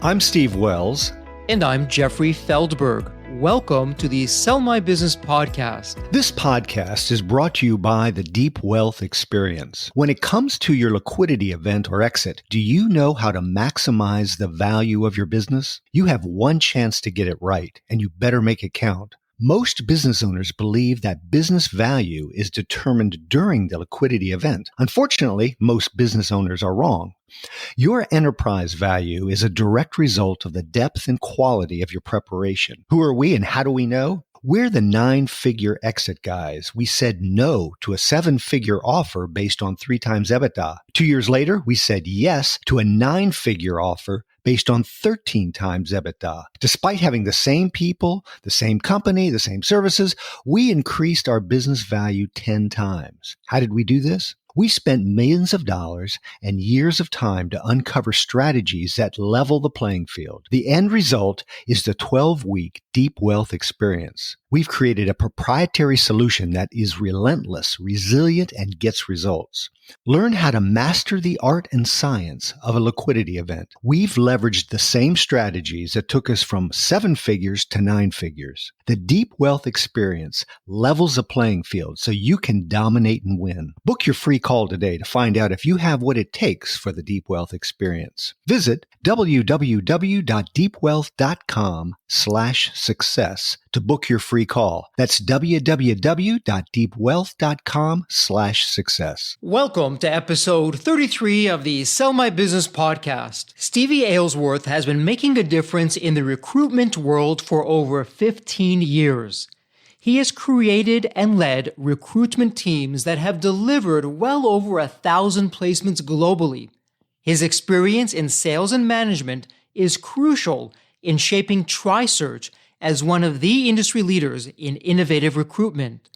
I'm Steve Wells. And I'm Jeffrey Feldberg. Welcome to the Sell My Business podcast. This podcast is brought to you by the Deep Wealth Experience. When it comes to your liquidity event or exit, do you know how to maximize the value of your business? You have one chance to get it right, and you better make it count. Most business owners believe that business value is determined during the liquidity event. Unfortunately, most business owners are wrong. Your enterprise value is a direct result of the depth and quality of your preparation. Who are we and how do we know? We're the 9-figure exit guys. We said no to a 7-figure offer based on 3 times EBITDA. 2 years later, we said yes to a 9-figure offer based on 13 times EBITDA. Despite having the same people, the same company, the same services, we increased our business value 10 times. How did we do this? We spent millions of dollars and years of time to uncover strategies that level the playing field. The end result is the 12-week Deep Wealth Experience. We've created a proprietary solution that is relentless, resilient, and gets results. Learn how to master the art and science of a liquidity event. We've leveraged the same strategies that took us from 7 figures to 9 figures. The Deep Wealth Experience levels the playing field so you can dominate and win. Book your free call today to find out if you have what it takes for the Deep Wealth Experience. Visit www.deepwealth.com/success to book your free call. That's www.deepwealth.com/success. Welcome to episode 33 of the Sell My Business podcast. Stevie Aylsworth has been making a difference in the recruitment world for over 15 years. He has created and led recruitment teams that have delivered well over 1,000 placements globally. His experience in sales and management is crucial in shaping TriSearch as one of the industry leaders in innovative recruitment.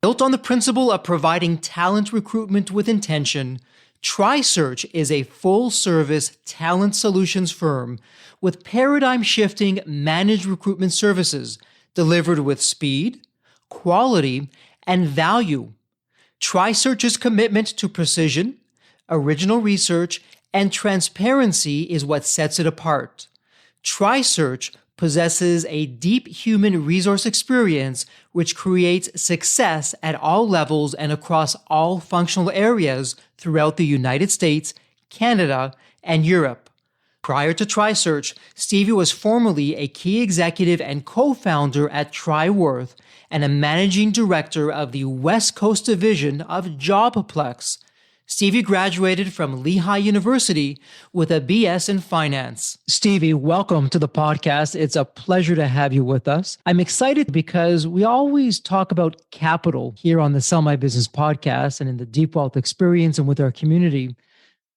Built on the principle of providing talent recruitment with intention, TriSearch is a full-service talent solutions firm with paradigm-shifting managed recruitment services delivered with speed, quality, and value. TriSearch's commitment to precision, original research, and transparency is what sets it apart. TriSearch possesses a deep human resource experience which creates success at all levels and across all functional areas throughout the United States, Canada, and Europe. Prior to TriSearch, Stevie was formerly a key executive and co-founder at TriWorth and a managing director of the West Coast division of Job Plex. Stevie graduated from Lehigh University with a BS in finance. Stevie, welcome to the podcast. It's a pleasure to have you with us. I'm excited because we always talk about capital here on the Sell My Business podcast and in the Deep Wealth Experience and with our community.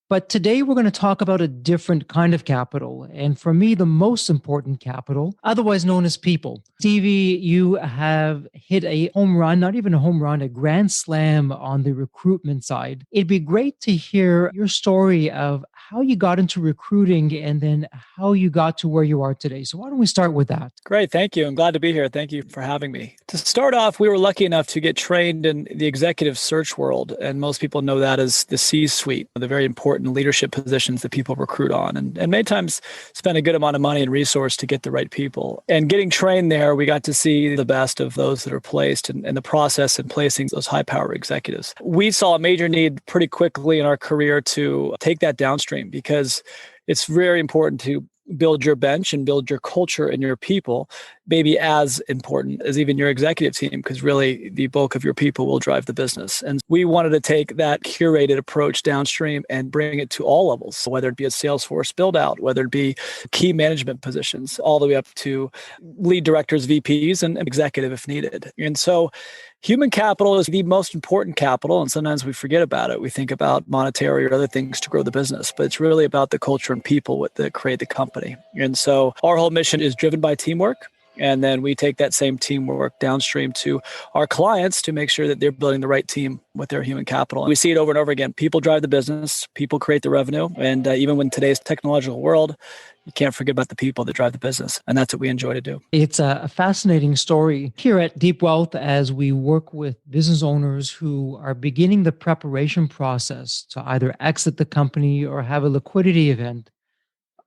But today we're going to talk about a different kind of capital. And for me, the most important capital, otherwise known as people. Stevie, you have hit a home run, not even a home run, a grand slam on the recruitment side. It'd be great to hear your story of how you got into recruiting and then how you got to where you are today. So why don't we start with that? Great. Thank you. I'm glad to be here. Thank you for having me. To start off, we were lucky enough to get trained in the executive search world. And most people know that as the C-suite, the very important leadership positions that people recruit on. And many times spend a good amount of money and resource to get the right people. And getting trained there, we got to see the best of those that are placed and the process in placing those high-power executives. We saw a major need pretty quickly in our career to take that downstream because it's very important to build your bench and build your culture and your people, maybe as important as even your executive team, because really the bulk of your people will drive the business. And we wanted to take that curated approach downstream and bring it to all levels, so whether it be a Salesforce build out, whether it be key management positions, all the way up to lead directors, VPs, and executive if needed. And so human capital is the most important capital, and sometimes we forget about it. We think about monetary or other things to grow the business, but it's really about the culture and people that create the company. And so our whole mission is driven by teamwork. And then we take that same teamwork downstream to our clients to make sure that they're building the right team with their human capital. We see it over and over again. People drive the business, people create the revenue. And even in today's technological world, you can't forget about the people that drive the business. And that's what we enjoy to do. It's a fascinating story here at Deep Wealth as we work with business owners who are beginning the preparation process to either exit the company or have a liquidity event.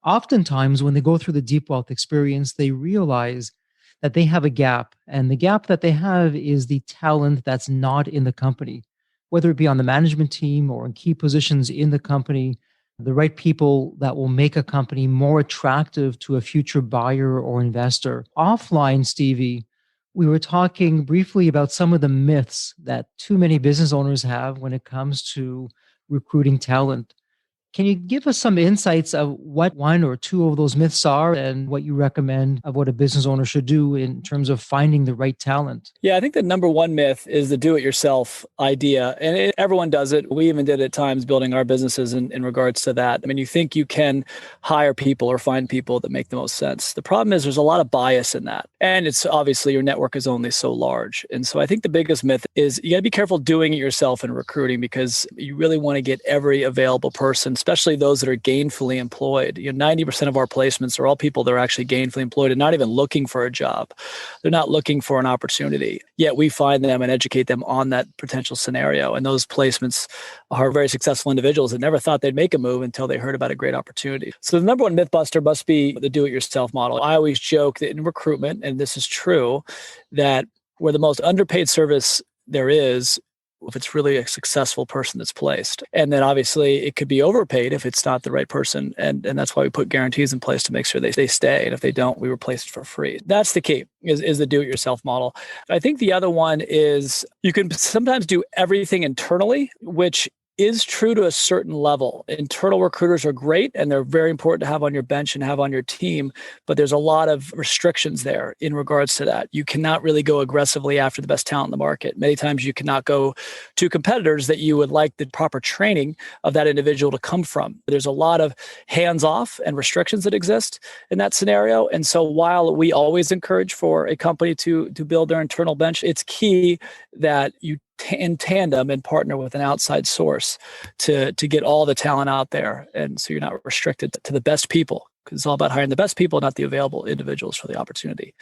Oftentimes, when they go through the deep wealth experience, they realize that they have a gap. And the gap that they have is the talent that's not in the company, whether it be on the management team or in key positions in the company, the right people that will make a company more attractive to a future buyer or investor. Offline, Stevie, we were talking briefly about some of the myths that too many business owners have when it comes to recruiting talent. Can you give us some insights of what one or two of those myths are and what you recommend of what a business owner should do in terms of finding the right talent? Yeah, I think the number one myth is the do-it-yourself idea. And everyone does it. We even did it at times building our businesses in regards to that. I mean, you think you can hire people or find people that make the most sense. The problem is there's a lot of bias in that. And it's obviously your network is only so large. And so I think the biggest myth is you got to be careful doing it yourself in recruiting because you really want to get every available person, especially those that are gainfully employed. 90% of our placements are all people that are actually gainfully employed and not even looking for a job. They're not looking for an opportunity. Yet we find them and educate them on that potential scenario. And those placements are very successful individuals that never thought they'd make a move until they heard about a great opportunity. So the number one myth buster must be the do-it-yourself model. I always joke that in recruitment, and this is true, that we're the most underpaid service there is if it's really a successful person that's placed. And then obviously it could be overpaid if it's not the right person. And that's why we put guarantees in place to make sure they stay. And if they don't, we replace it for free. That's the key, is the do-it-yourself model. I think the other one is you can sometimes do everything internally, which is true to a certain level. Internal recruiters are great and they're very important to have on your bench and have on your team, but there's a lot of restrictions there in regards to that. You cannot really go aggressively after the best talent in the market. Many times you cannot go to competitors that you would like the proper training of that individual to come from. There's a lot of hands-off and restrictions that exist in that scenario. And so while we always encourage for a company to build their internal bench, it's key that you in tandem and partner with an outside source to get all the talent out there. And so you're not restricted to the best people because it's all about hiring the best people, not the available individuals for the opportunity.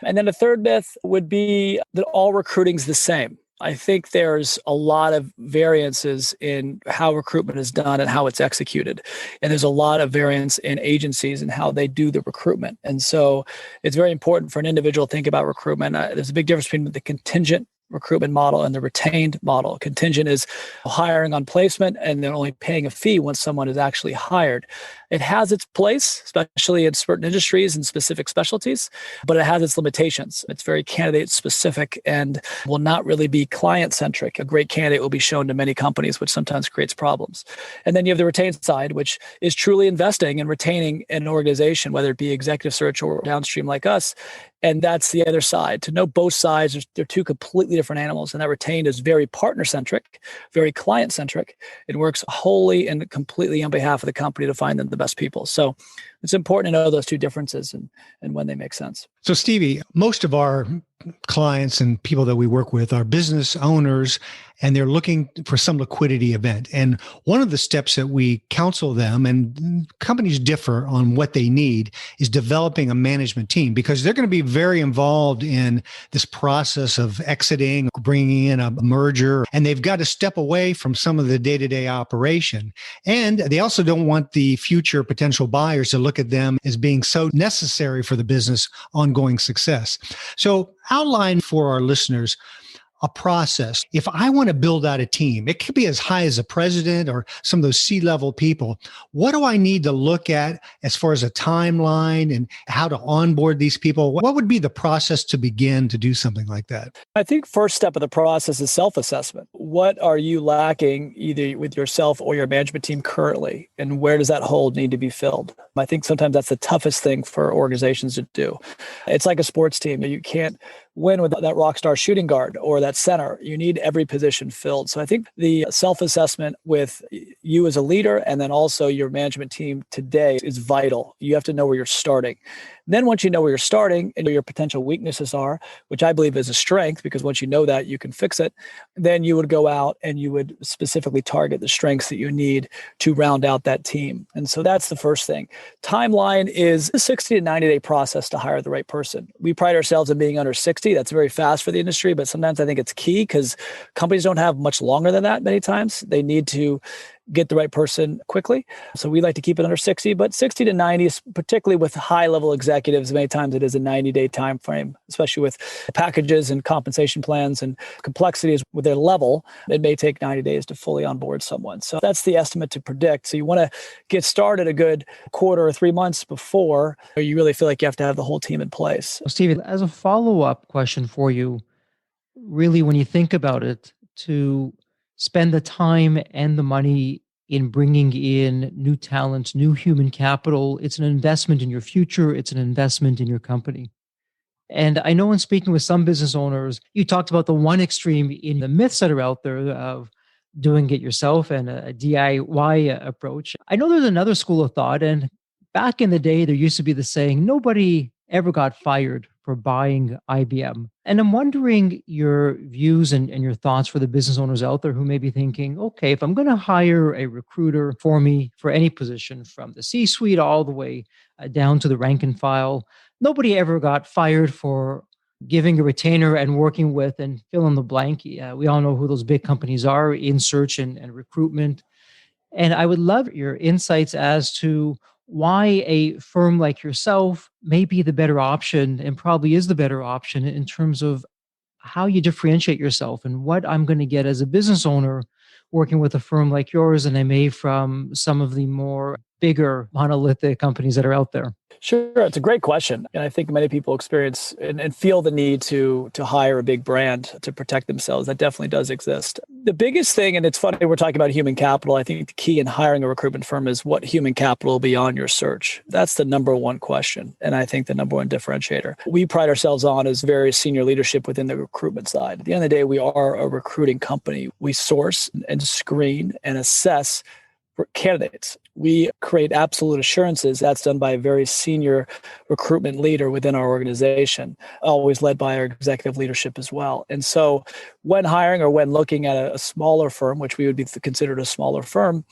And then the third myth would be that all recruiting is the same. I think there's a lot of variances in how recruitment is done and how it's executed. And there's a lot of variance in agencies and how they do the recruitment. And so it's very important for an individual to think about recruitment. There's a big difference between the contingent recruitment model and the retained model. Contingent is hiring on placement and then only paying a fee once someone is actually hired. It has its place, especially in certain industries and specific specialties, but it has its limitations. It's very candidate specific and will not really be client centric. A great candidate will be shown to many companies, which sometimes creates problems. And then you have the retained side, which is truly investing and retaining an organization, whether it be executive search or downstream like us. And that's the other side. To know both sides, they're two completely different animals. And that retained is very partner-centric, very client-centric. It works wholly and completely on behalf of the company to find them the best people. So it's important to know those two differences and when they make sense. So Stevie, most of our clients and people that we work with are business owners, and they're looking for some liquidity event. And one of the steps that we counsel them, and companies differ on what they need, is developing a management team, because they're going to be very involved in this process of exiting, bringing in a merger, and they've got to step away from some of the day-to-day operation. And they also don't want the future potential buyers to look at them as being so necessary for the business ongoing success. So outline for our listeners a process. If I want to build out a team, it could be as high as a president or some of those C-level people. What do I need to look at as far as a timeline and how to onboard these people? What would be the process to begin to do something like that? I think first step of the process is self-assessment. What are you lacking either with yourself or your management team currently? And where does that hole need to be filled? I think sometimes that's the toughest thing for organizations to do. It's like a sports team. You can't win with that rock star shooting guard or that center. You need every position filled. So I think the self-assessment with you as a leader and then also your management team today is vital. You have to know where you're starting. Then once you know where you're starting and where your potential weaknesses are, which I believe is a strength, because once you know that, you can fix it, then you would go out and you would specifically target the strengths that you need to round out that team. And so that's the first thing. Timeline is a 60 to 90-day process to hire the right person. We pride ourselves in being under 60. That's very fast for the industry, but sometimes I think it's key because companies don't have much longer than that many times. They need to get the right person quickly. So we like to keep it under 60, but 60 to 90 is particularly with high-level executives. Many times it is a 90-day time frame, especially with packages and compensation plans and complexities with their level. It may take 90 days to fully onboard someone. So that's the estimate to predict. So you want to get started a good quarter or 3 months before, or you really feel like you have to have the whole team in place. Stevie, as a follow-up question for you, really, when you think about it, to spend the time and the money in bringing in new talent, new human capital, it's an investment in your future, it's an investment in your company. And I know in speaking with some business owners, you talked about the one extreme in the myths that are out there of doing it yourself and a DIY approach. I know there's another school of thought, and back in the day, there used to be the saying, nobody ever got fired for buying IBM. And I'm wondering your views and your thoughts for the business owners out there who may be thinking, okay, if I'm going to hire a recruiter for me for any position from the C-suite all the way down to the rank and file, nobody ever got fired for giving a retainer and working with and fill in the blank. We all know who those big companies are in search and recruitment. And I would love your insights as to why a firm like yourself may be the better option and probably is the better option in terms of how you differentiate yourself and what I'm going to get as a business owner working with a firm like yours and I may from some of the more bigger monolithic companies that are out there. Sure. It's a great question. And I think many people experience and feel the need to hire a big brand to protect themselves. That definitely does exist. The biggest thing, and it's funny, we're talking about human capital. I think the key in hiring a recruitment firm is what human capital will be on your search. That's the number one question. And I think the number one differentiator we pride ourselves on is very senior leadership within the recruitment side. At the end of the day, we are a recruiting company. We source and screen and assess candidates. We create absolute assurances. That's done by a very senior recruitment leader within our organization, always led by our executive leadership as well. And so when hiring or when looking at a smaller firm, which we would be considered a smaller firm,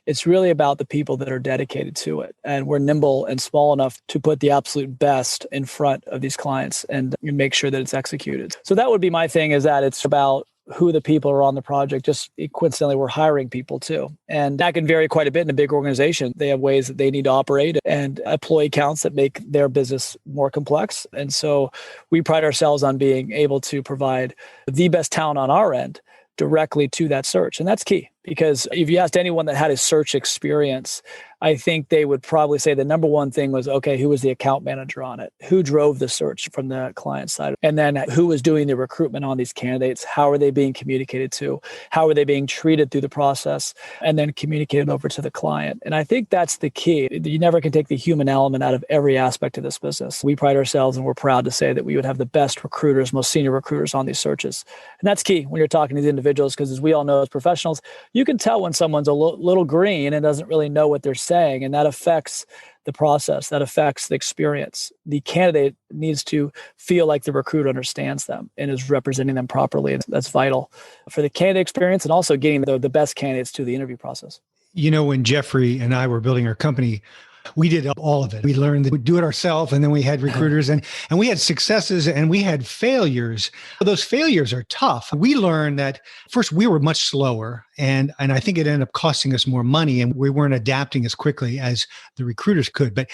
it's really about the people that are dedicated to it. And we're nimble and small enough to put the absolute best in front of these clients and make sure that it's executed. So that would be my thing, is that it's about who the people are on the project. Just coincidentally, we're hiring people too. And that can vary quite a bit in a big organization. They have ways that they need to operate and employee counts that make their business more complex. And so we pride ourselves on being able to provide the best talent on our end directly to that search. And that's key, because if you asked anyone that had a search experience, I think they would probably say the number one thing was, okay, who was the account manager on it? Who drove the search from the client side? And then who was doing the recruitment on these candidates? How are they being communicated to? How are they being treated through the process? And then communicated over to the client. And I think that's the key. You never can take the human element out of every aspect of this business. We pride ourselves and we're proud to say that we would have the best recruiters, most senior recruiters on these searches. And that's key when you're talking to these individuals, because as we all know as professionals, you can tell when someone's a little green and doesn't really know what they're saying, and that affects the process, that affects the experience. The candidate needs to feel like the recruiter understands them and is representing them properly. And that's vital for the candidate experience and also getting the best candidates to the interview process. You know, when Jeffrey and I were building our company, we did all of it. We learned that we'd do it ourselves, and then we had recruiters, and we had successes and we had failures. Those failures are tough. We learned that first we were much slower, and I think it ended up costing us more money, and we weren't adapting as quickly as the recruiters could. But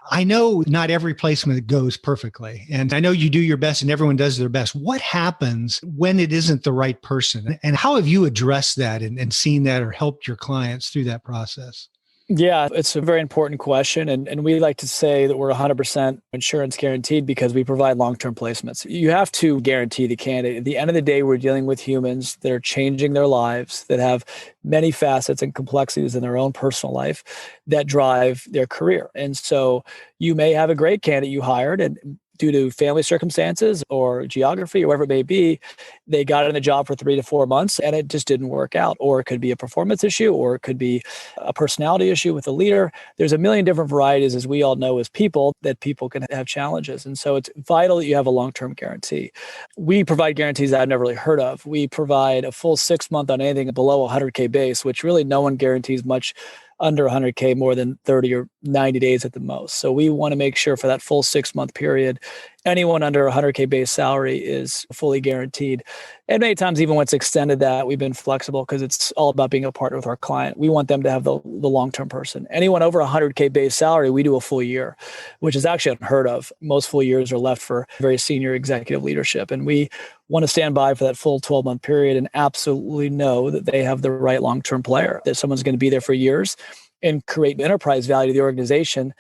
I know not every placement goes perfectly, and I know you do your best and everyone does their best. What happens when it isn't the right person, and how have you addressed that and seen that or helped your clients through that process? Yeah, it's a very important question. And we like to say that we're 100% insurance guaranteed because we provide long-term placements. You have to guarantee the candidate. At the end of the day, we're dealing with humans that are changing their lives, that have many facets and complexities in their own personal life that drive their career. And so you may have a great candidate you hired, and due to family circumstances or geography or whatever it may be, they got in the job for 3 to 4 months and it just didn't work out. Or it could be a performance issue, or it could be a personality issue with a leader. There's a million different varieties, as we all know as people, that people can have challenges. And so it's vital that you have a long-term guarantee. We provide guarantees that I've never really heard of. We provide a full 6 month on anything below 100K base, which really no one guarantees much under 100K more than 30 or 90 days at the most. So we want to make sure for that full 6-month period, anyone under 100K base salary is fully guaranteed. And many times, even when it's extended that, we've been flexible because it's all about being a partner with our client. We want them to have the long-term person. Anyone over 100K base salary, we do a full year, which is actually unheard of. Most full years are left for very senior executive leadership. And we want to stand by for that full 12-month period and absolutely know that they have the right long-term player, that someone's going to be there for years and create enterprise value to the organization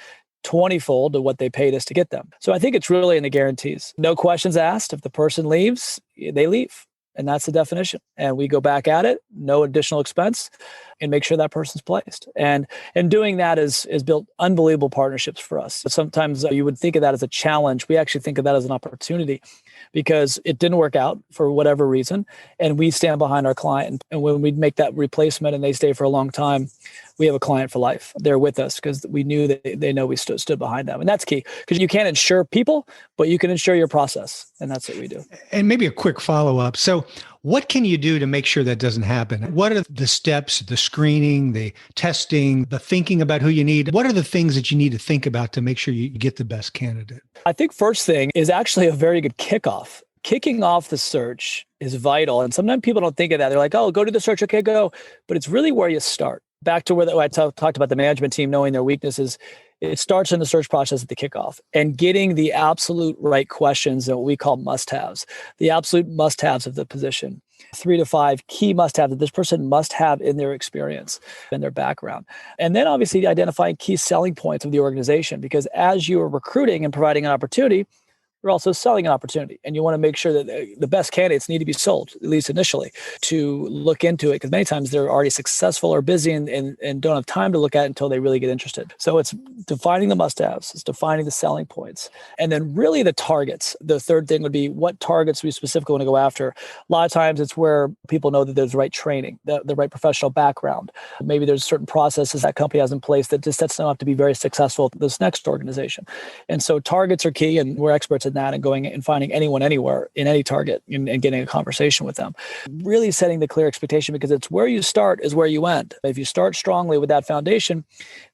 20-fold to what they paid us to get them. So I think it's really in the guarantees. No questions asked. If the person leaves, they leave. And that's the definition. And we go back at it, no additional expense, and make sure that person's placed. And doing that is built unbelievable partnerships for us. Sometimes you would think of that as a challenge. We actually think of that as an opportunity because it didn't work out for whatever reason. And we stand behind our client. And when we make that replacement and they stay for a long time, we have a client for life. They're with us because we knew that they know we stood behind them. And that's key because you can't insure people, but you can insure your process. And that's what we do. And maybe a quick follow-up. So what can you do to make sure that doesn't happen? What are the steps, the screening, the testing, the thinking about who you need? What are the things that you need to think about to make sure you get the best candidate? I think first thing is actually a very good kickoff. Kicking off the search is vital. And sometimes people don't think of that. They're like, oh, go to the search. Okay, go. But it's really where you start. Back to where I talked about the management team knowing their weaknesses. It starts in the search process at the kickoff and getting the absolute right questions that we call must-haves, the absolute must-haves of the position, 3 to 5 key must-haves that this person must have in their experience and their background. And then obviously identifying key selling points of the organization, because as you are recruiting and providing an opportunity, you're also selling an opportunity. And you want to make sure that the best candidates need to be sold, at least initially, to look into it. Because many times they're already successful or busy and don't have time to look at it until they really get interested. So it's defining the must-haves, it's defining the selling points. And then really the targets. The third thing would be what targets we specifically want to go after. A lot of times it's where people know that there's the right training, the right professional background. Maybe there's certain processes that company has in place that just sets them up to be very successful at this next organization. And so targets are key, and we're experts in that and going and finding anyone anywhere in any target and getting a conversation with them. Really setting the clear expectation, because it's where you start is where you end. If you start strongly with that foundation,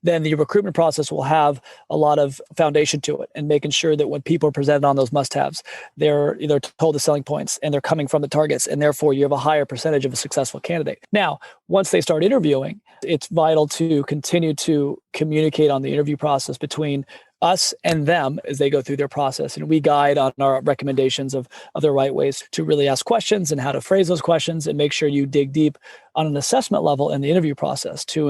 then the recruitment process will have a lot of foundation to it, and making sure that when people are presented on those must-haves, they're told the selling points and they're coming from the targets, and therefore you have a higher percentage of a successful candidate. Now, once they start interviewing, it's vital to continue to communicate on the interview process between us and them as they go through their process. And we guide on our recommendations of the right ways to really ask questions and how to phrase those questions, and make sure you dig deep on an assessment level in the interview process to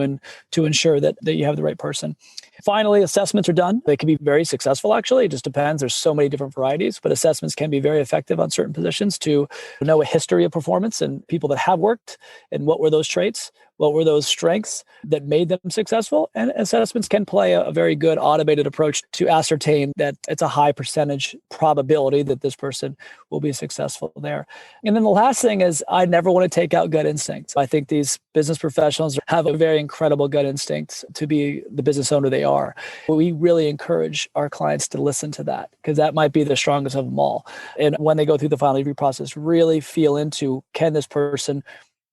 ensure that you have the right person. Finally, assessments are done. They can be very successful, actually. It just depends. There's so many different varieties, but assessments can be very effective on certain positions to know a history of performance and people that have worked, and what were those traits, what were those strengths that made them successful. And assessments can play a very good automated approach to ascertain that it's a high percentage probability that this person will be successful there. And then the last thing is, I never want to take out gut instincts. I think these business professionals have a very incredible gut instinct to be the business owner they are. We really encourage our clients to listen to that, because that might be the strongest of them all. And when they go through the final interview process, really feel into, can this person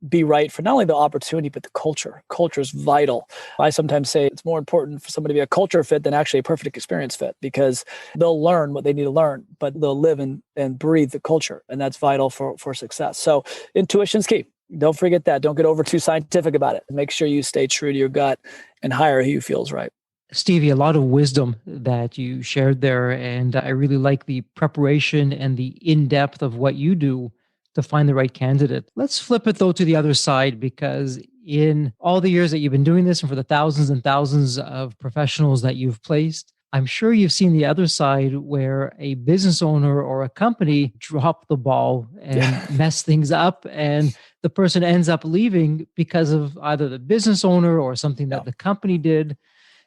be right for not only the opportunity, but the culture. Culture is vital. I sometimes say it's more important for somebody to be a culture fit than actually a perfect experience fit, because they'll learn what they need to learn, but they'll live and breathe the culture. And that's vital for success. So intuition's key. Don't forget that. Don't get over too scientific about it. Make sure you stay true to your gut and hire who you feel is right. Stevie, a lot of wisdom that you shared there. And I really like the preparation and the in-depth of what you do to find the right candidate. Let's flip it though to the other side, because in all the years that you've been doing this, and for the thousands and thousands of professionals that you've placed, I'm sure you've seen the other side where a business owner or a company drop the ball and mess things up, and the person ends up leaving because of either the business owner or something that the company did.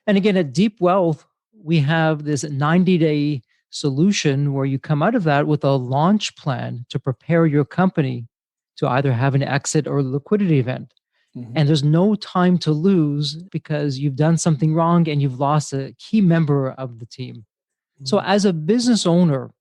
And again, at Deep Wealth, we have this 90-day solution where you come out of that with a launch plan to prepare your company to either have an exit or liquidity event. Mm-hmm. And there's no time to lose, because you've done something wrong and you've lost a key member of the team. Mm-hmm. So as a business owner,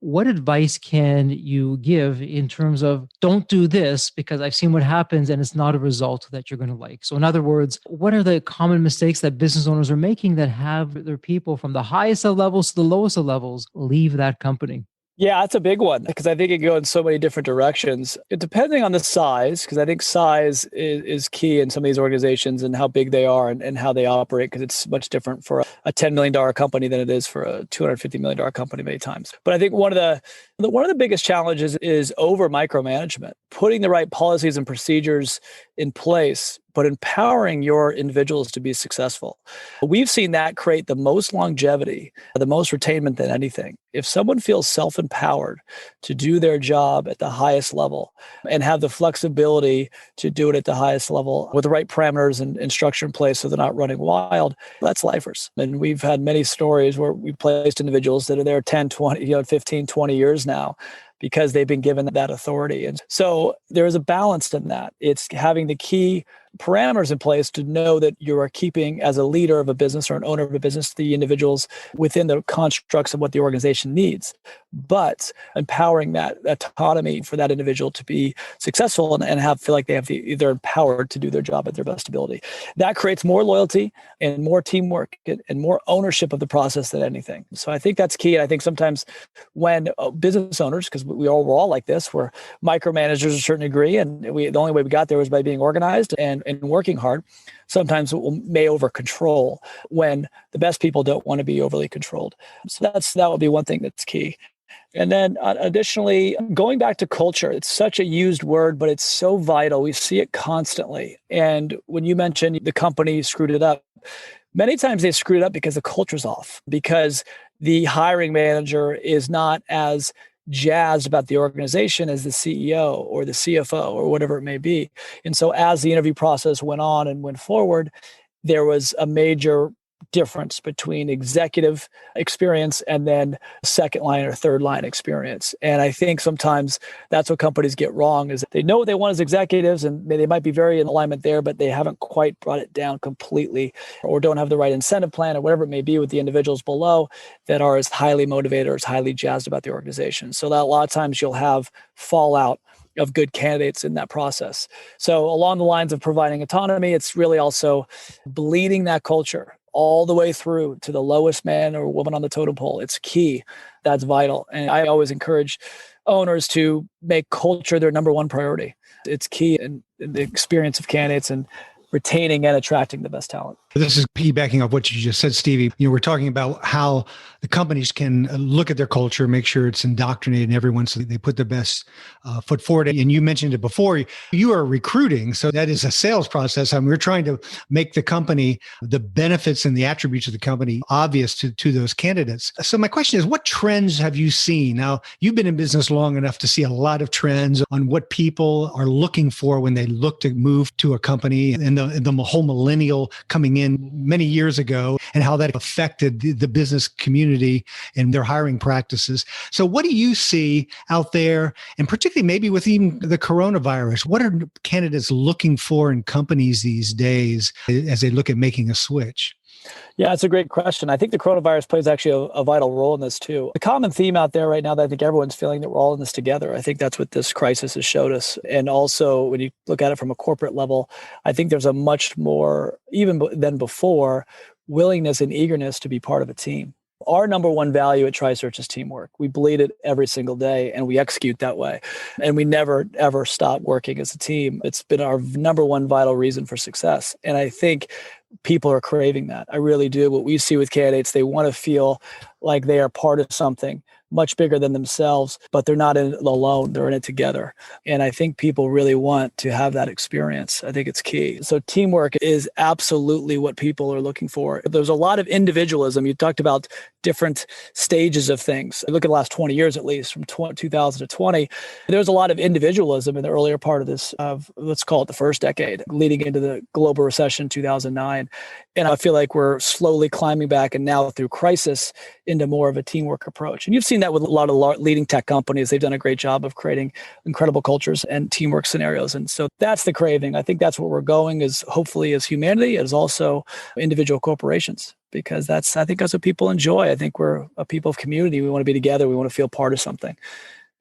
What advice can you give in terms of don't do this because I've seen what happens and it's not a result that you're going to like? So in other words, what are the common mistakes that business owners are making that have their people from the highest of levels to the lowest of levels leave that company? Yeah, that's a big one because I think it can go in so many different directions. Depending on the size, because I think size is key in some of these organizations and how big they are and how they operate, because it's much different for a $10 million company than it is for a $250 million company many times. But I think one of the biggest challenges is over micromanagement, putting the right policies and procedures in place, but empowering your individuals to be successful. We've seen that create the most longevity, the most retainment than anything. If someone feels self-empowered to do their job at the highest level and have the flexibility to do it at the highest level with the right parameters and structure in place so they're not running wild, that's lifers. And we've had many stories where we placed individuals that are there 10, 20, 15, 20 years now because they've been given that authority. And so there is a balance in that. It's having the key parameters in place to know that you are keeping, as a leader of a business or an owner of a business, the individuals within the constructs of what the organization needs, but empowering that autonomy for that individual to be successful and feel like they're empowered to do their job at their best ability. That creates more loyalty and more teamwork and more ownership of the process than anything. So I think that's key. And I think sometimes when business owners, because we're all like this, we're micromanagers to a certain degree, and the only way we got there was by being organized and working hard. Sometimes may over control when the best people don't want to be overly controlled. So that would be one thing that's key. And then additionally, going back to culture, it's such a used word, but it's so vital. We see it constantly. And when you mentioned the company screwed it up, many times they screwed it up because the culture's off, because the hiring manager is not as jazzed about the organization as the CEO or the CFO or whatever it may be. And so as the interview process went on and went forward, there was a major difference between executive experience and then second line or third line experience. And I think sometimes that's what companies get wrong, is they know what they want as executives and they might be very in alignment there, but they haven't quite brought it down completely or don't have the right incentive plan or whatever it may be with the individuals below that are as highly motivated or as highly jazzed about the organization. So that a lot of times you'll have fallout of good candidates in that process. So along the lines of providing autonomy, it's really also bleeding that culture all the way through to the lowest man or woman on the totem pole. It's key. That's vital. And I always encourage owners to make culture their number one priority. It's key in the experience of candidates and retaining and attracting the best talent. This is piggybacking off what you just said, Stevie. We're talking about how the companies can look at their culture, make sure it's indoctrinated in everyone so they put their best foot forward. And you mentioned it before, you are recruiting. So that is a sales process. We're trying to make the company, the benefits and the attributes of the company obvious to those candidates. So my question is, what trends have you seen? Now, you've been in business long enough to see a lot of trends on what people are looking for when they look to move to a company, and the whole millennial coming in many years ago and how that affected the business community and their hiring practices. So what do you see out there, and particularly maybe with even the coronavirus, what are candidates looking for in companies these days as they look at making a switch? Yeah, it's a great question. I think the coronavirus plays actually a vital role in this too. The common theme out there right now that I think everyone's feeling that we're all in this together. I think that's what this crisis has showed us. And also when you look at it from a corporate level, I think there's a much more, even than before, willingness and eagerness to be part of a team. Our number one value at TriSearch is teamwork. We bleed it every single day and we execute that way. And we never, ever stop working as a team. It's been our number one vital reason for success. And I think people are craving that. I really do. What we see with candidates, they want to feel like they are part of something much bigger than themselves, but they're not in it alone. They're in it together. And I think people really want to have that experience. I think it's key. So teamwork is absolutely what people are looking for. There's a lot of individualism. You talked about different stages of things. Look at the last 20 years, at least from 2000 to 20, there was a lot of individualism in the earlier part of this, let's call it the first decade, leading into the global recession, 2009. And I feel like we're slowly climbing back, and now through crisis, into more of a teamwork approach. And you've seen that with a lot of leading tech companies. They've done a great job of creating incredible cultures and teamwork scenarios. And so that's the craving. I think that's where we're going, is hopefully as humanity, as also individual corporations. because I think that's what people enjoy. I think we're a people of community. We want to be together. We want to feel part of something.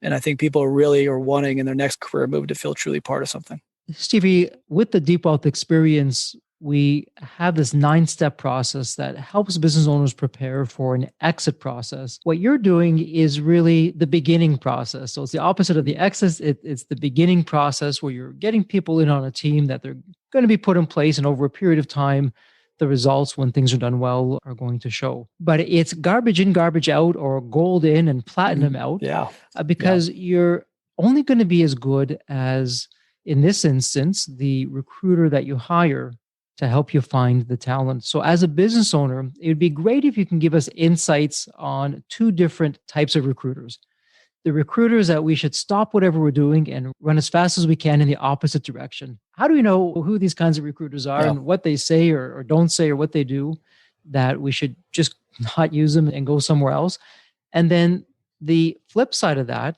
And I think people really are wanting in their next career move to feel truly part of something. Stevie, with the Deep Wealth experience, we have this 9-step process that helps business owners prepare for an exit process. What you're doing is really the beginning process. So it's the opposite of the exit. It's the beginning process where you're getting people in on a team that they're going to be put in place, and over a period of time, the results, when things are done well, are going to show. But it's garbage in, garbage out, or gold in and platinum out. Because you're only going to be as good as, in this instance, the recruiter that you hire to help you find the talent. So as a business owner, it would be great if you can give us insights on 2 different types of recruiters. The recruiters that we should stop whatever we're doing and run as fast as we can in the opposite direction. How do we know who these kinds of recruiters are and what they say or don't say or what they do, that we should just not use them and go somewhere else? And then the flip side of that,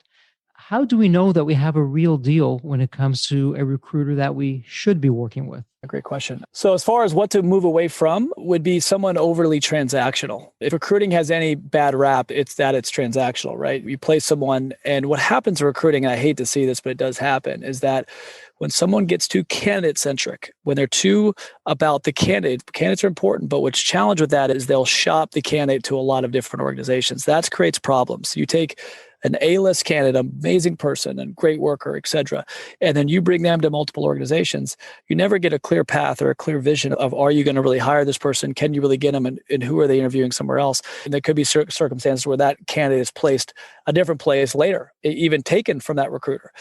how do we know that we have a real deal when it comes to a recruiter that we should be working with? A great question. So as far as what to move away from would be someone overly transactional. If recruiting has any bad rap, it's that it's transactional, right? You place someone, and what happens in recruiting, and I hate to see this, but it does happen, is that when someone gets too candidate-centric, when they're too about the candidate, candidates are important, but what's challenged with that is they'll shop the candidate to a lot of different organizations. That creates problems. You take an A-list candidate, amazing person and great worker, et cetera, and then you bring them to multiple organizations, you never get a clear path or a clear vision of, are you going to really hire this person? Can you really get them? And who are they interviewing somewhere else? And there could be circumstances where that candidate is placed a different place later, even taken from that recruiter.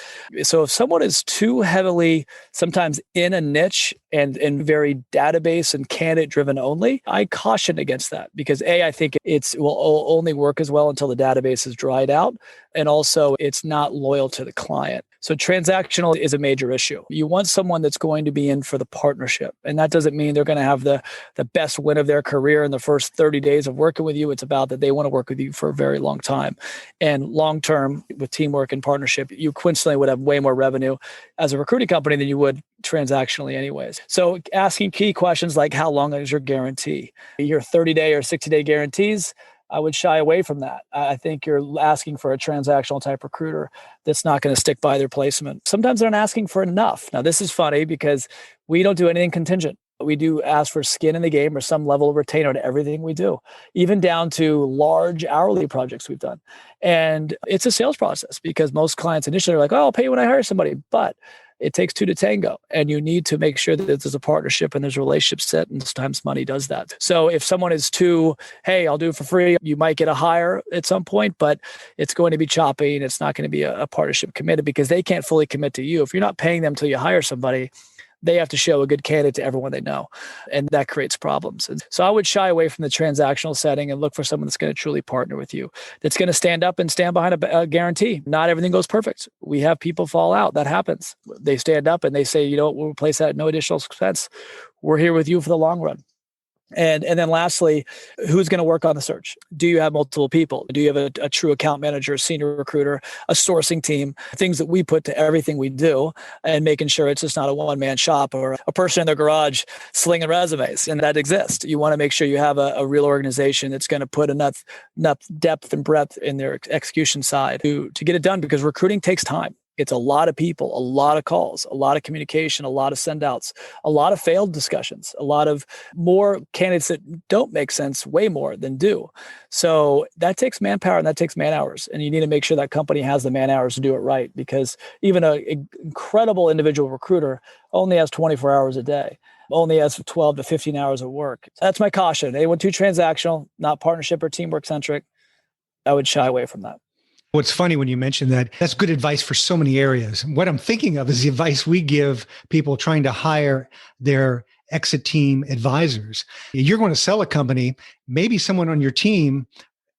So if someone is too heavily sometimes in a niche and very database and candidate driven only, I caution against that, because I think it will only work as well until the database is dried out. And also it's not loyal to the client. So transactional is a major issue. You want someone that's going to be in for the partnership. And that doesn't mean they're going to have the best win of their career in the first 30 days of working with you. It's about that they want to work with you for a very long time. And long-term with teamwork and partnership, you coincidentally would have way more revenue as a recruiting company than you would transactionally anyways. So asking key questions like, how long is your guarantee? Your 30-day or 60-day guarantees, I would shy away from that. I think you're asking for a transactional type recruiter that's not going to stick by their placement. Sometimes they're not asking for enough. Now, this is funny because we don't do anything contingent. We do ask for skin in the game or some level of retainer to everything we do, even down to large hourly projects we've done. And it's a sales process because most clients initially are like, oh, I'll pay you when I hire somebody. But it takes 2 to tango, and you need to make sure that there's a partnership and there's a relationship set, and sometimes money does that. So if someone is too, hey, I'll do it for free, you might get a hire at some point, but it's going to be choppy and it's not going to be a partnership committed because they can't fully commit to you. If you're not paying them till you hire somebody, they have to show a good candidate to everyone they know, and that creates problems. And so I would shy away from the transactional setting and look for someone that's going to truly partner with you, that's going to stand up and stand behind a guarantee. Not everything goes perfect. We have people fall out. That happens. They stand up and they say, you know what, we'll replace that at no additional expense. We're here with you for the long run. And then lastly, who's going to work on the search? Do you have multiple people? Do you have a true account manager, senior recruiter, a sourcing team? Things that we put to everything we do, and making sure it's just not a one-man shop or a person in their garage slinging resumes. And that exists. You want to make sure you have a real organization that's going to put enough depth and breadth in their execution side to get it done, because recruiting takes time. It's a lot of people, a lot of calls, a lot of communication, a lot of send outs, a lot of failed discussions, a lot of more candidates that don't make sense, way more than do. So that takes manpower and that takes man hours. And you need to make sure that company has the man hours to do it right, because even an incredible individual recruiter only has 24 hours a day, only has 12 to 15 hours of work. So that's my caution. Anyone too transactional, not partnership or teamwork centric, I would shy away from that. What's funny when you mention that, that's good advice for so many areas. What I'm thinking of is the advice we give people trying to hire their exit team advisors. You're going to sell a company, maybe someone on your team,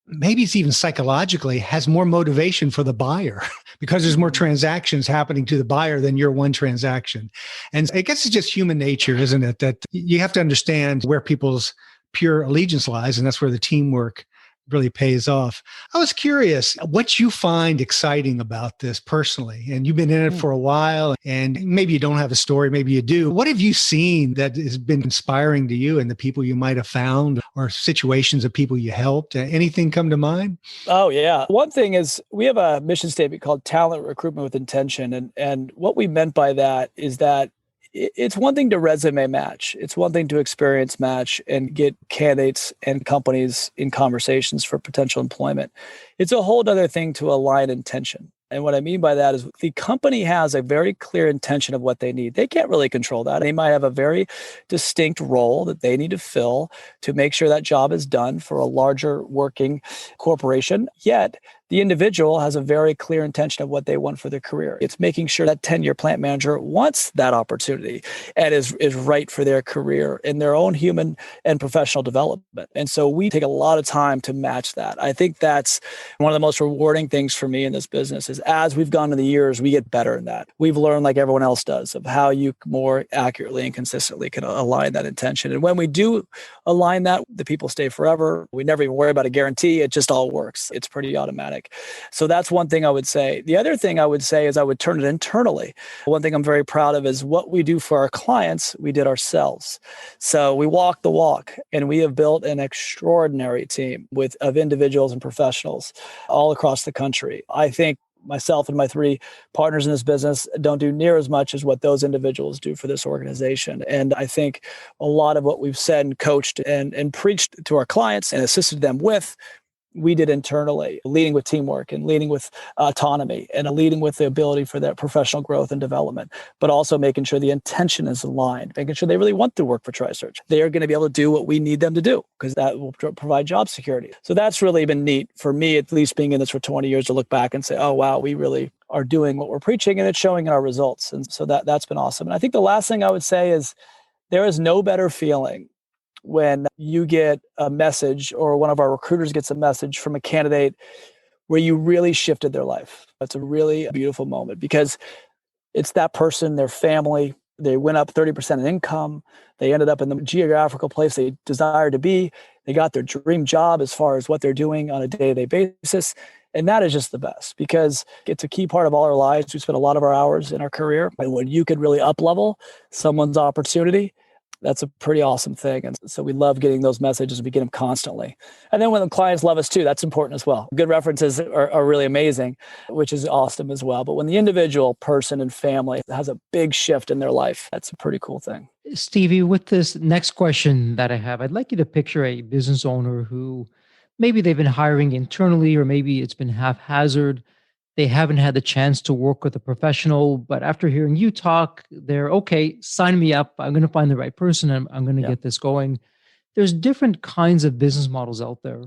maybe it's even psychologically, has more motivation for the buyer because there's more transactions happening to the buyer than your one transaction. And I guess it's just human nature, isn't it? That you have to understand where people's pure allegiance lies, and that's where the teamwork really pays off. I was curious what you find exciting about this personally, and you've been in it for a while, and maybe you don't have a story, maybe you do. What have you seen that has been inspiring to you and the people you might have found or situations of people you helped? Anything come to mind? Oh, yeah. One thing is we have a mission statement called Talent Recruitment with Intention. And what we meant by that is that it's one thing to resume match. It's one thing to experience match and get candidates and companies in conversations for potential employment. It's a whole other thing to align intention. And what I mean by that is the company has a very clear intention of what they need. They can't really control that. They might have a very distinct role that they need to fill to make sure that job is done for a larger working corporation. Yet the individual has a very clear intention of what they want for their career. It's making sure that 10-year plant manager wants that opportunity and is right for their career in their own human and professional development. And so we take a lot of time to match that. I think that's one of the most rewarding things for me in this business is as we've gone to the years, we get better in that. We've learned, like everyone else does, of how you more accurately and consistently can align that intention. And when we do align that, the people stay forever. We never even worry about a guarantee. It just all works. It's pretty automatic. So that's one thing I would say. The other thing I would say is I would turn it internally. One thing I'm very proud of is what we do for our clients, we did ourselves. So we walk the walk, and we have built an extraordinary team of individuals and professionals all across the country. I think myself and my 3 partners in this business don't do near as much as what those individuals do for this organization. And I think a lot of what we've said and coached and preached to our clients and assisted them with, we did internally, leading with teamwork and leading with autonomy and leading with the ability for that professional growth and development, but also making sure the intention is aligned, making sure they really want to work for TriSearch. They are going to be able to do what we need them to do because that will provide job security. So that's really been neat for me, at least being in this for 20 years, to look back and say, oh, wow, we really are doing what we're preaching and it's showing in our results. And so that's been awesome. And I think the last thing I would say is there is no better feeling when you get a message or one of our recruiters gets a message from a candidate where you really shifted their life. That's a really beautiful moment because it's that person, their family, they went up 30% in income. They ended up in the geographical place they desired to be. They got their dream job as far as what they're doing on a day-to-day basis. And that is just the best because it's a key part of all our lives. We spend a lot of our hours in our career. And when you could really up-level someone's opportunity, that's a pretty awesome thing. And so we love getting those messages. We get them constantly. And then when the clients love us too, that's important as well. Good references are really amazing, which is awesome as well. But when the individual person and family has a big shift in their life, that's a pretty cool thing. Stevie, with this next question that I have, I'd like you to picture a business owner who maybe they've been hiring internally, or maybe it's been haphazard. They haven't had the chance to work with a professional, but after hearing you talk, they're okay, sign me up. I'm going to find the right person and I'm going to get this going. There's different kinds of business models out there.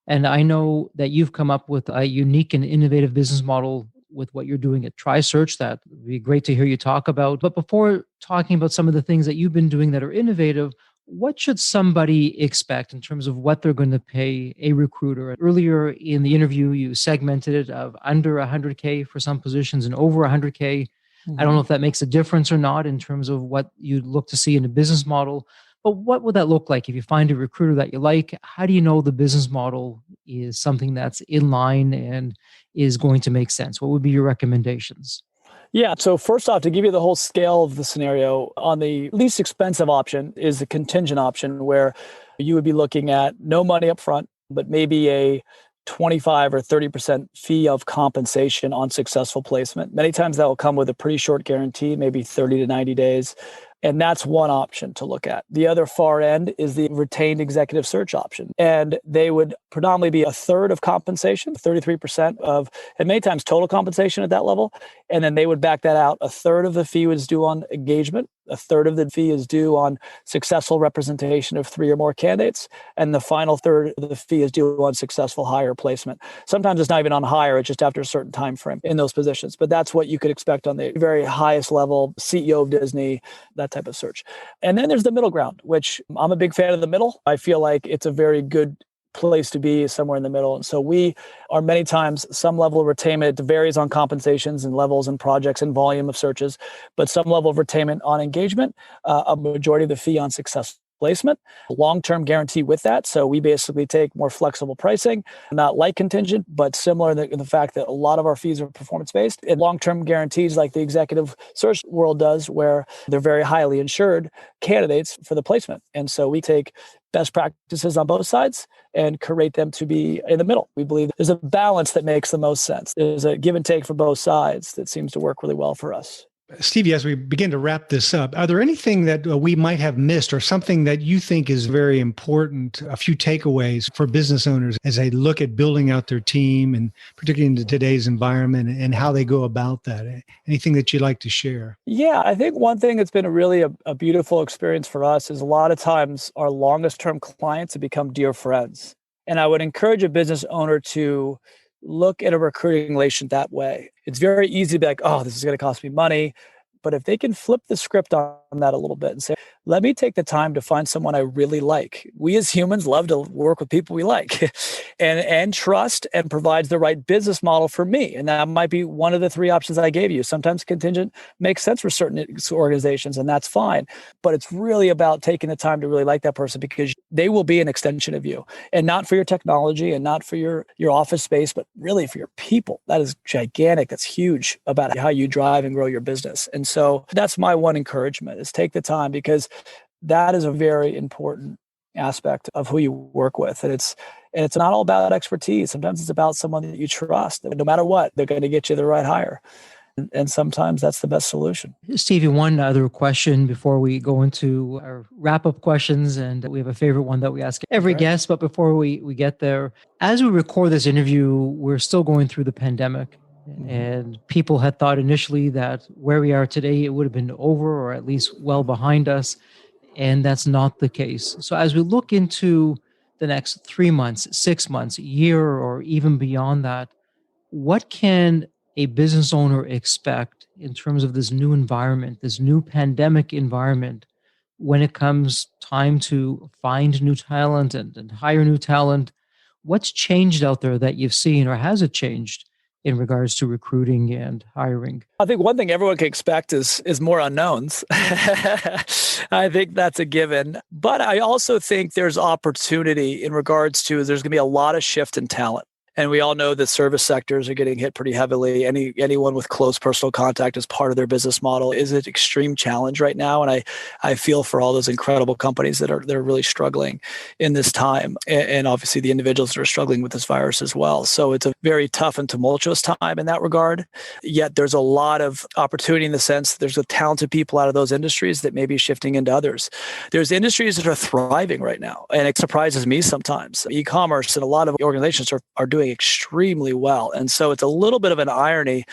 And I know that you've come up with a unique and innovative business model with what you're doing at TriSearch that would be great to hear you talk about. But before talking about some of the things that you've been doing that are innovative, what should somebody expect in terms of what they're going to pay a recruiter? Earlier in the interview, you segmented it of under 100K for some positions and over 100K. Mm-hmm. I don't know if that makes a difference or not in terms of what you'd look to see in a business model, but what would that look like if you find a recruiter that you like? How do you know the business model is something that's in line and is going to make sense? What would be your recommendations? Yeah. So first off, to give you the whole scale of the scenario, on the least expensive option is the contingent option where you would be looking at no money up front, but maybe a 25 or 30% fee of compensation on successful placement. Many times that will come with a pretty short guarantee, maybe 30 to 90 days. And that's one option to look at. The other far end is the retained executive search option. And they would predominantly be a third of compensation, 33% of, and many times total compensation at that level. And then they would back that out. A third of the fee is due on engagement. A third of the fee is due on successful representation of 3 or more candidates. And the final third of the fee is due on successful hire placement. Sometimes it's not even on hire, it's just after a certain time frame in those positions. But that's what you could expect on the very highest level, CEO of Disney, that type of search. And then there's the middle ground, which I'm a big fan of the middle. I feel like it's a very good place to be, somewhere in the middle. And so we are many times some level of retainment. It varies on compensations and levels and projects and volume of searches, but some level of retainment on engagement, a majority of the fee on successful placement, long-term guarantee with that. So we basically take more flexible pricing, not like contingent, but similar in the fact that a lot of our fees are performance-based, and long-term guarantees like the executive search world does, where they're very highly insured candidates for the placement. And so we take best practices on both sides and create them to be in the middle. We believe there's a balance that makes the most sense. There's a give and take for both sides that seems to work really well for us. Stevie, as we begin to wrap this up, are there anything that we might have missed or something that you think is very important, a few takeaways for business owners as they look at building out their team and particularly in today's environment and how they go about that? Anything that you'd like to share? Yeah, I think one thing that's been a beautiful experience for us is a lot of times our longest term clients have become dear friends. And I would encourage a business owner to look at a recruiting relation that way. It's very easy to be like, oh, this is going to cost me money. But if they can flip the script on that a little bit and say, let me take the time to find someone I really like. We as humans love to work with people we like and trust and provides the right business model for me. And that might be one of the three options I gave you. Sometimes contingent makes sense for certain organizations, and that's fine. But it's really about taking the time to really like that person, because they will be an extension of you, and not for your technology and not for your office space, but really for your people. That is gigantic. That's huge about how you drive and grow your business. And so that's my one encouragement, is take the time, because that is a very important aspect of who you work with. And it's not all about expertise. Sometimes it's about someone that you trust. No matter what, they're going to get you the right hire. And sometimes that's the best solution. Stevie, one other question before we go into our wrap-up questions, and we have a favorite one that we ask every guest. But before we get there, as we record this interview, we're still going through the pandemic. And people had thought initially that where we are today, it would have been over or at least well behind us. And that's not the case. So as we look into the next 3 months, 6 months, year, or even beyond that, what can a business owner expect in terms of this new environment, this new pandemic environment, when it comes time to find new talent and hire new talent? What's changed out there that you've seen, or has it changed in regards to recruiting and hiring? I think one thing everyone can expect is more unknowns. I think that's a given. But I also think there's opportunity in regards to there's going to be a lot of shift in talent. And we all know that service sectors are getting hit pretty heavily. Anyone with close personal contact as part of their business model is an extreme challenge right now. And I feel for all those incredible companies that are really struggling in this time. And obviously the individuals that are struggling with this virus as well. So it's a very tough and tumultuous time in that regard. Yet there's a lot of opportunity in the sense that there's talented people out of those industries that may be shifting into others. There's industries that are thriving right now. And it surprises me sometimes. E-commerce and a lot of organizations are doing extremely well. And so it's a little bit of an irony,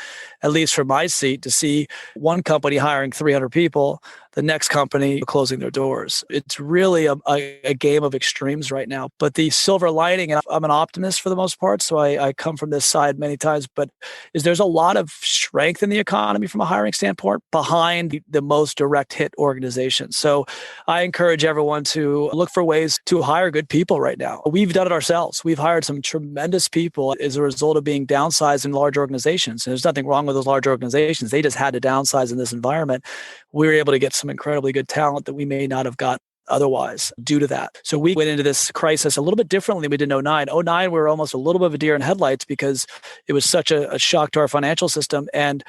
at least from my seat, to see one company hiring 300 people, the next company closing their doors. It's really a game of extremes right now. But the silver lining, and I'm an optimist for the most part, so I come from this side many times, but there's a lot of strength in the economy from a hiring standpoint behind the most direct hit organizations. So I encourage everyone to look for ways to hire good people right now. We've done it ourselves. We've hired some tremendous people as a result of being downsized in large organizations. And there's nothing wrong with those large organizations. They just had to downsize in this environment. We were able to get some incredibly good talent that we may not have got otherwise due to that. So we went into this crisis a little bit differently than we did in 2009. 2009, we were almost a little bit of a deer in headlights because it was such a shock to our financial system. And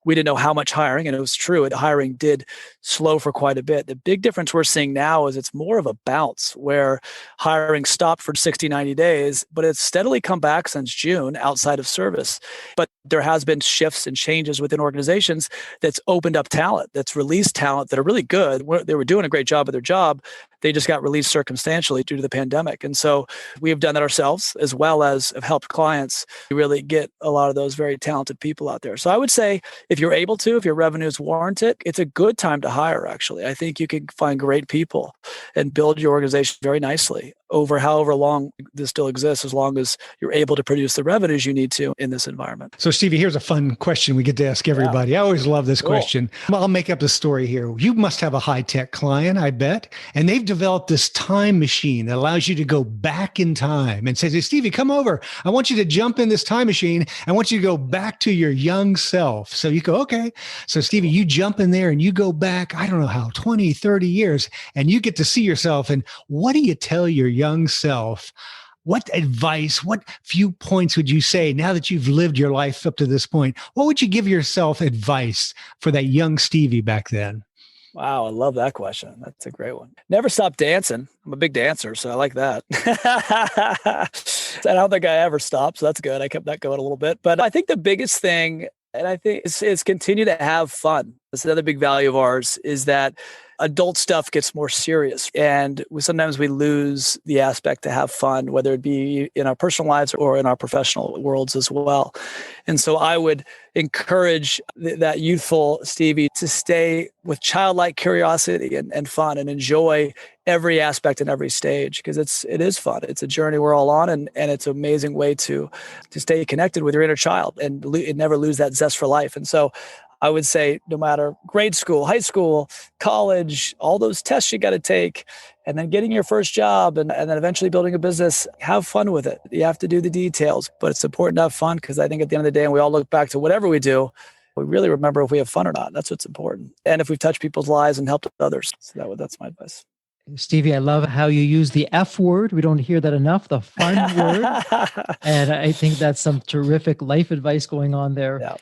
we didn't know how much hiring, and it was true. Hiring did slow for quite a bit. The big difference we're seeing now is it's more of a bounce where hiring stopped for 60, 90 days, but it's steadily come back since June outside of service. But there has been shifts and changes within organizations that's opened up talent, that's released talent that are really good. They were doing a great job at their job. They just got released circumstantially due to the pandemic. And so we have done that ourselves, as well as have helped clients really get a lot of those very talented people out there. So I would say if you're able to, if your revenues warrant it, it's a good time to hire, actually. I think you can find great people and build your organization very nicely over however long this still exists, as long as you're able to produce the revenues you need to in this environment. So Stevie, here's a fun question we get to ask everybody. I always love this question. I'll make up the story here. You must have a high-tech client, I bet, and they've developed this time machine that allows you to go back in time and says, hey, Stevie, come over. I want you to jump in this time machine. I want you to go back to your young self. So you go, okay. So Stevie, you jump in there and you go back, I don't know how, 20, 30 years, and you get to see yourself. And what do you tell your young self? What advice, what few points would you say now that you've lived your life up to this point? What would you give yourself advice for that young Stevie back then? Wow, I love that question. That's a great one. Never stop dancing. I'm a big dancer, so I like that. I don't think I ever stopped, so that's good. I kept that going a little bit. But I think the biggest thing, and I think is continue to have fun. That's another big value of ours, is that adult stuff gets more serious. And sometimes we lose the aspect to have fun, whether it be in our personal lives or in our professional worlds as well. And so I would encourage that youthful Stevie to stay with childlike curiosity and fun and enjoy every aspect and every stage, because it is fun. It's a journey we're all on, and it's an amazing way to stay connected with your inner child and never lose that zest for life. And so I would say no matter grade school, high school, college, all those tests you got to take, and then getting your first job and then eventually building a business, have fun with it. You have to do the details, but it's important to have fun, because I think at the end of the day, and we all look back to whatever we do, we really remember if we have fun or not. That's what's important. And if we've touched people's lives and helped others. So that's my advice. Stevie, I love how you use the F word. We don't hear that enough, the fun word. And I think that's some terrific life advice going on there. Yeah.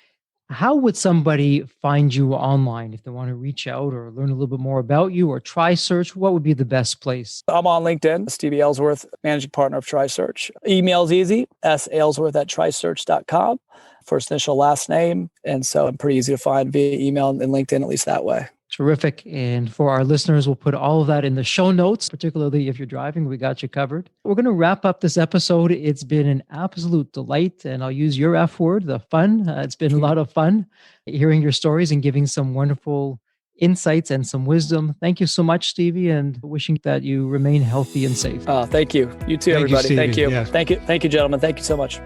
How would somebody find you online if they want to reach out or learn a little bit more about you, or TriSearch? What would be the best place? I'm on LinkedIn, Stevie Aylsworth, managing partner of TriSearch. Email's easy, saylsworth@trisearch.com. First initial, last name. And so I'm pretty easy to find via email and LinkedIn, at least that way. Terrific. And for our listeners, we'll put all of that in the show notes, particularly if you're driving. We got you covered. We're going to wrap up this episode. It's been an absolute delight. And I'll use your F word, the fun. It's been a lot of fun hearing your stories and giving some wonderful insights and some wisdom. Thank you so much, Stevie, and wishing that you remain healthy and safe. Thank you. You too, everybody. Thank you. Yes. Thank you. Thank you, gentlemen. Thank you so much.